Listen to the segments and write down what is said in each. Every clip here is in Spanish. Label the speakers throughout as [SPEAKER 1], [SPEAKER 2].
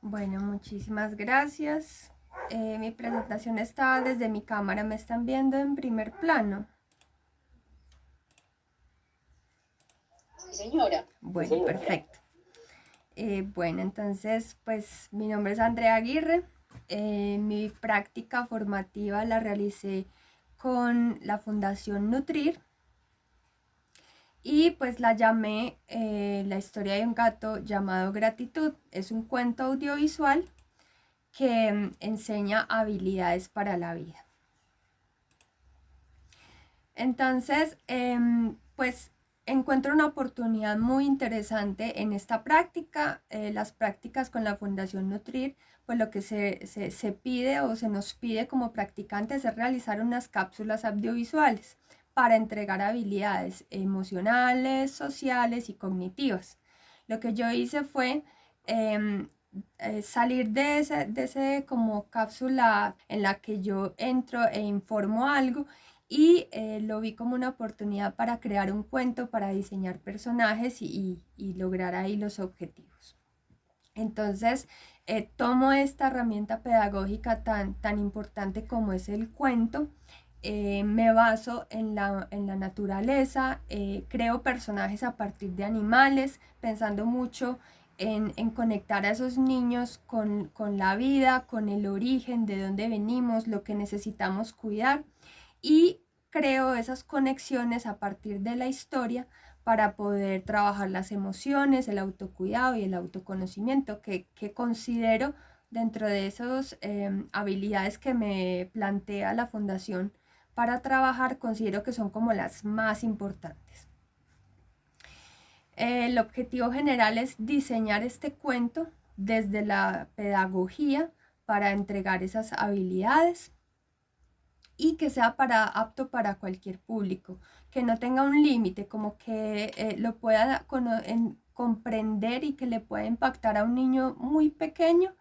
[SPEAKER 1] Bueno, muchísimas gracias. Mi presentación está desde mi cámara, me están viendo en primer plano.
[SPEAKER 2] Sí, señora.
[SPEAKER 1] Bueno, perfecto. Bueno, entonces, pues mi nombre es Andrea Aguirre. Mi práctica formativa la realicé con la Fundación Nutrir y pues la llamé La historia de un gato llamado Gratitud. Es un cuento audiovisual que enseña habilidades para la vida. Entonces, pues encuentro una oportunidad muy interesante en esta práctica. Las prácticas con la Fundación Nutrir, pues lo que se pide o se nos pide como practicantes es realizar unas cápsulas audiovisuales para entregar habilidades emocionales, sociales y cognitivas. Lo que yo hice fue salir de ese como cápsula en la que yo entro e informo algo y lo vi como una oportunidad para crear un cuento, para diseñar personajes y lograr ahí los objetivos. Entonces, tomo esta herramienta pedagógica tan importante como es el cuento, me baso en la naturaleza, creo personajes a partir de animales, pensando mucho en conectar a esos niños con la vida, con el origen, de dónde venimos, lo que necesitamos cuidar y creo esas conexiones a partir de la historia para poder trabajar las emociones, el autocuidado y el autoconocimiento que considero dentro de esas habilidades que me plantea la fundación para trabajar, considero que son como las más importantes. El objetivo general es diseñar este cuento desde la pedagogía para entregar esas habilidades y que sea apto para cualquier público, que no tenga un límite, como que lo pueda comprender y que le pueda impactar a un niño muy pequeño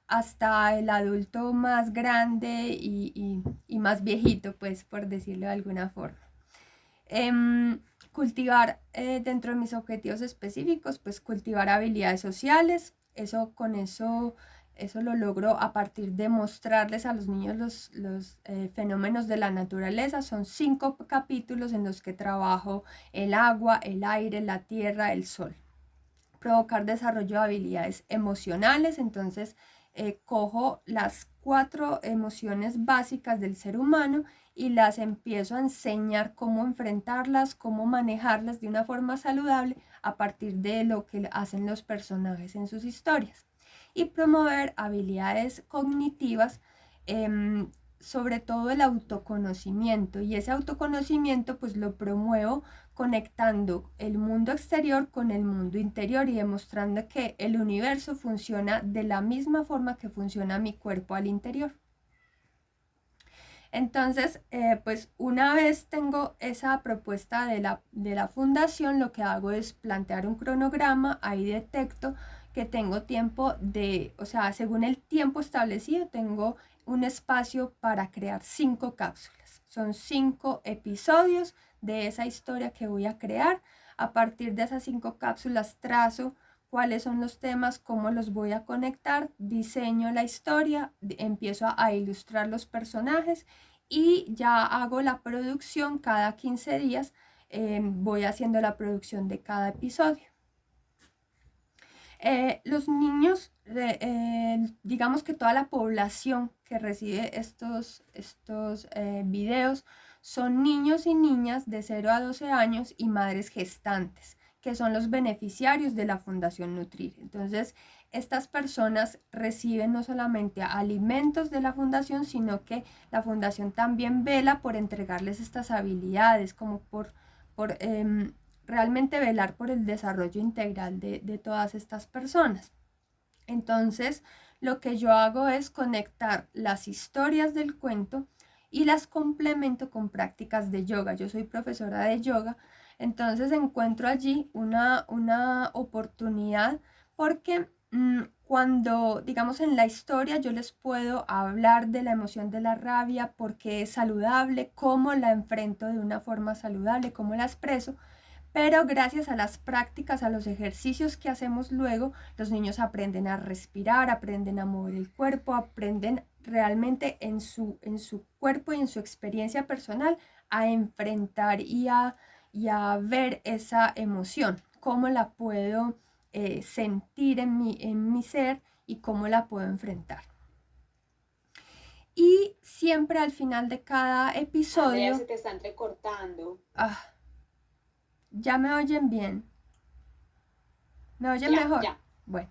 [SPEAKER 1] hasta el adulto más grande y más viejito, pues por decirlo de alguna forma. Cultivar dentro de mis objetivos específicos, pues cultivar habilidades sociales, eso lo logro a partir de mostrarles a los niños los fenómenos de la naturaleza. Son 5 capítulos en los que trabajo el agua, el aire, la tierra, el sol. Provocar desarrollo de habilidades emocionales, entonces cojo las 4 emociones básicas del ser humano y las empiezo a enseñar cómo enfrentarlas, cómo manejarlas de una forma saludable a partir de lo que hacen los personajes en sus historias. Y promover habilidades cognitivas, sobre todo el autoconocimiento. Y ese autoconocimiento pues lo promuevo conectando el mundo exterior con el mundo interior y demostrando que el universo funciona de la misma forma que funciona mi cuerpo al interior. Entonces, pues una vez tengo esa propuesta de la fundación, lo que hago es plantear un cronograma, ahí detecto que tengo tiempo o sea, según el tiempo establecido, tengo un espacio para crear 5 cápsulas. Son 5 episodios de esa historia que voy a crear. A partir de esas 5 cápsulas trazo cuáles son los temas, cómo los voy a conectar, diseño la historia, empiezo a ilustrar los personajes y ya hago la producción cada 15 días, voy haciendo la producción de cada episodio. Los niños, digamos que toda la población que recibe estos videos son niños y niñas de 0 a 12 años y madres gestantes, que son los beneficiarios de la Fundación Nutrir. Entonces, estas personas reciben no solamente alimentos de la fundación, sino que la fundación también vela por entregarles estas habilidades, como por realmente velar por el desarrollo integral de todas estas personas. Entonces, lo que yo hago es conectar las historias del cuento y las complemento con prácticas de yoga. Yo soy profesora de yoga, entonces encuentro allí una oportunidad porque cuando, digamos, en la historia yo les puedo hablar de la emoción de la rabia, porque es saludable, cómo la enfrento de una forma saludable, cómo la expreso, Pero gracias a las prácticas, a los ejercicios que hacemos luego, los niños aprenden a respirar, aprenden a mover el cuerpo, aprenden realmente en su cuerpo y en su experiencia personal a enfrentar y a ver esa emoción, cómo la puedo sentir en mi ser y cómo la puedo enfrentar. Y siempre al final de cada episodio...
[SPEAKER 2] Andrea, se te está entrecortando.
[SPEAKER 1] ¿Ya me oyen bien? ¿Me oyen mejor?
[SPEAKER 2] Ya.
[SPEAKER 1] Bueno.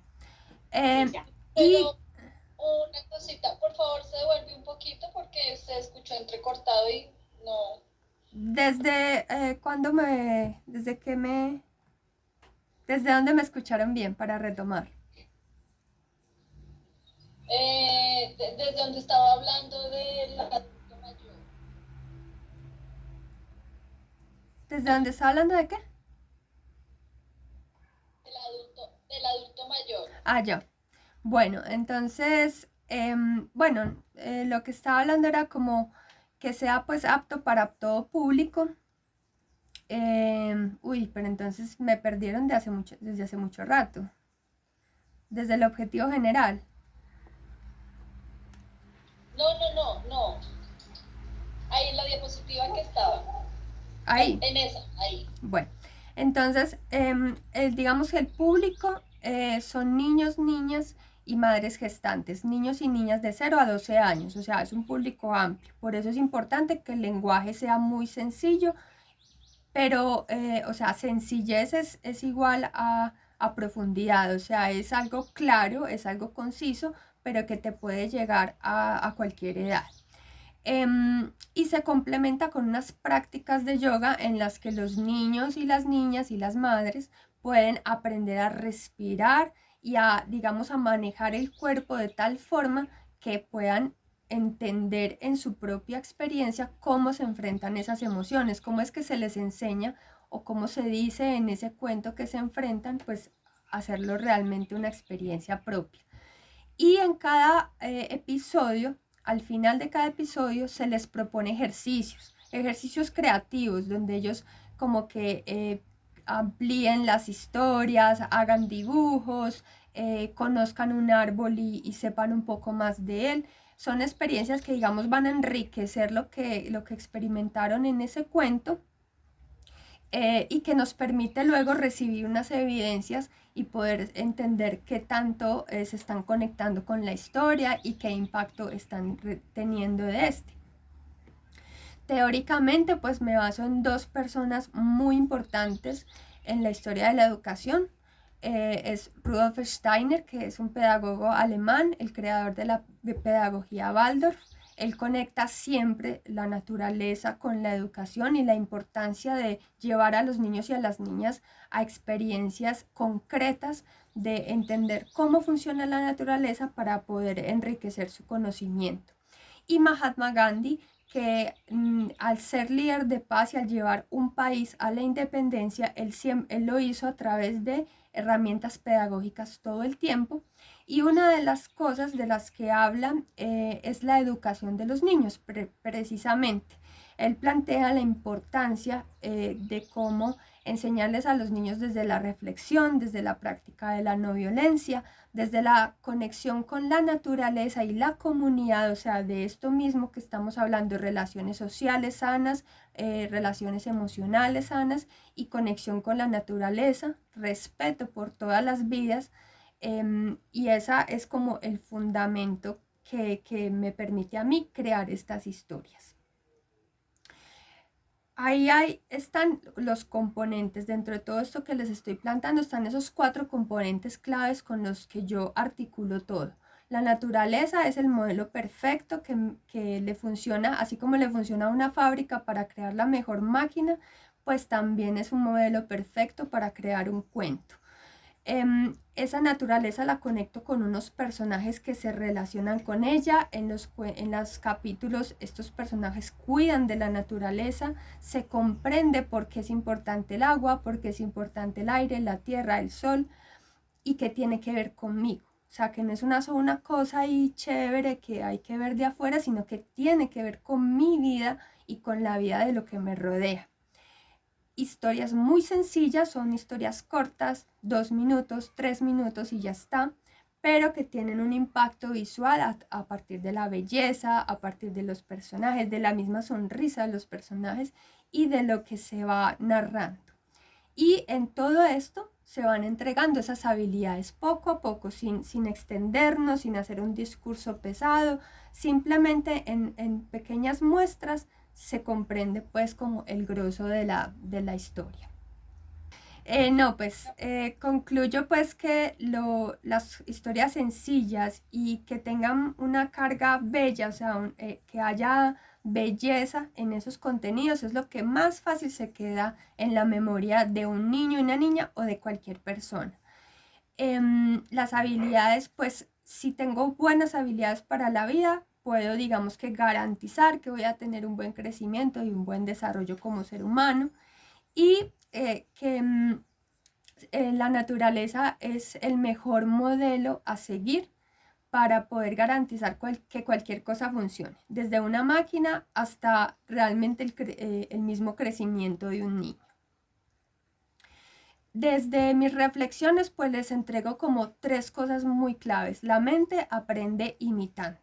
[SPEAKER 2] Sí, ya.
[SPEAKER 3] Pero una cosita, por favor, se devuelve un poquito porque se escuchó entrecortado y no.
[SPEAKER 1] ¿Desde desde dónde me escucharon bien para retomar?
[SPEAKER 3] Desde donde estaba hablando del adulto mayor.
[SPEAKER 1] ¿Desde dónde estaba hablando de qué?
[SPEAKER 3] Del adulto mayor.
[SPEAKER 1] Ya. Bueno, entonces, lo que estaba hablando era como que sea pues apto para todo público. Pero entonces me perdieron desde hace mucho rato. Desde el objetivo general.
[SPEAKER 3] No. Ahí en la diapositiva que estaba.
[SPEAKER 1] Ahí.
[SPEAKER 3] En esa, ahí.
[SPEAKER 1] Bueno, entonces, digamos que el público son niños, niñas y madres gestantes, niños y niñas de 0 a 12 años, o sea, es un público amplio. Por eso es importante que el lenguaje sea muy sencillo, pero, sencillez es igual a profundidad, o sea, es algo claro, es algo conciso, pero que te puede llegar a cualquier edad. Y se complementa con unas prácticas de yoga en las que los niños y las niñas y las madres pueden aprender a respirar y digamos, a manejar el cuerpo de tal forma que puedan entender en su propia experiencia cómo se enfrentan esas emociones, cómo es que se les enseña o cómo se dice en ese cuento que se enfrentan, pues hacerlo realmente una experiencia propia. Y en cada episodio, al final de cada episodio, se les propone ejercicios creativos, donde ellos como que amplíen las historias, hagan dibujos, conozcan un árbol y sepan un poco más de él. Son experiencias que, digamos, van a enriquecer lo que experimentaron en ese cuento. Y que nos permite luego recibir unas evidencias y poder entender qué tanto se están conectando con la historia y qué impacto están teniendo de este. Teóricamente, pues me baso en dos personas muy importantes en la historia de la educación. Es Rudolf Steiner, que es un pedagogo alemán, el creador de la pedagogía Waldorf. Él conecta siempre la naturaleza con la educación y la importancia de llevar a los niños y a las niñas a experiencias concretas de entender cómo funciona la naturaleza para poder enriquecer su conocimiento. Y Mahatma Gandhi, que al ser líder de paz y al llevar un país a la independencia, él lo hizo a través de herramientas pedagógicas todo el tiempo. Y una de las cosas de las que habla es la educación de los niños, precisamente. Él plantea la importancia de cómo enseñarles a los niños desde la reflexión, desde la práctica de la no violencia, desde la conexión con la naturaleza y la comunidad, o sea, de esto mismo que estamos hablando, relaciones sociales sanas, relaciones emocionales sanas y conexión con la naturaleza, respeto por todas las vidas, y esa es como el fundamento que me permite a mí crear estas historias. Ahí están los componentes, dentro de todo esto que les estoy plantando, están esos 4 componentes claves con los que yo articulo todo. La naturaleza es el modelo perfecto que le funciona, así como le funciona a una fábrica para crear la mejor máquina, pues también es un modelo perfecto para crear un cuento. Esa naturaleza la conecto con unos personajes que se relacionan con ella. En los capítulos estos personajes cuidan de la naturaleza, se comprende por qué es importante el agua, por qué es importante el aire, la tierra, el sol y qué tiene que ver conmigo. O sea, que no es solo una cosa ahí chévere que hay que ver de afuera, sino que tiene que ver con mi vida y con la vida de lo que me rodea. historias muy sencillas, son historias cortas, 2 minutos, 3 minutos y ya está, pero que tienen un impacto visual a partir de la belleza, a partir de los personajes, de la misma sonrisa de los personajes y de lo que se va narrando. Y en todo esto se van entregando esas habilidades poco a poco, sin extendernos, sin hacer un discurso pesado, simplemente en pequeñas muestras se comprende pues como el grosso de la historia. Concluyo pues que las historias sencillas y que tengan una carga bella, o sea, que haya belleza en esos contenidos es lo que más fácil se queda en la memoria de un niño, una niña o de cualquier persona. Las habilidades, pues si tengo buenas habilidades para la vida, puedo digamos que garantizar que voy a tener un buen crecimiento y un buen desarrollo como ser humano y la naturaleza es el mejor modelo a seguir para poder garantizar que cualquier cosa funcione, desde una máquina hasta realmente el mismo crecimiento de un niño. Desde mis reflexiones, pues les entrego como 3 cosas muy claves. La mente aprende imitando.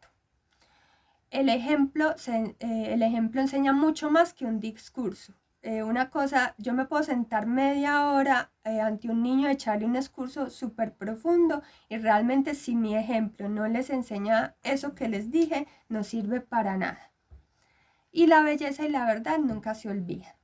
[SPEAKER 1] El ejemplo enseña mucho más que un discurso. Una cosa, yo me puedo sentar media hora ante un niño, echarle un discurso súper profundo y realmente si mi ejemplo no les enseña eso que les dije, no sirve para nada. Y la belleza y la verdad nunca se olvidan.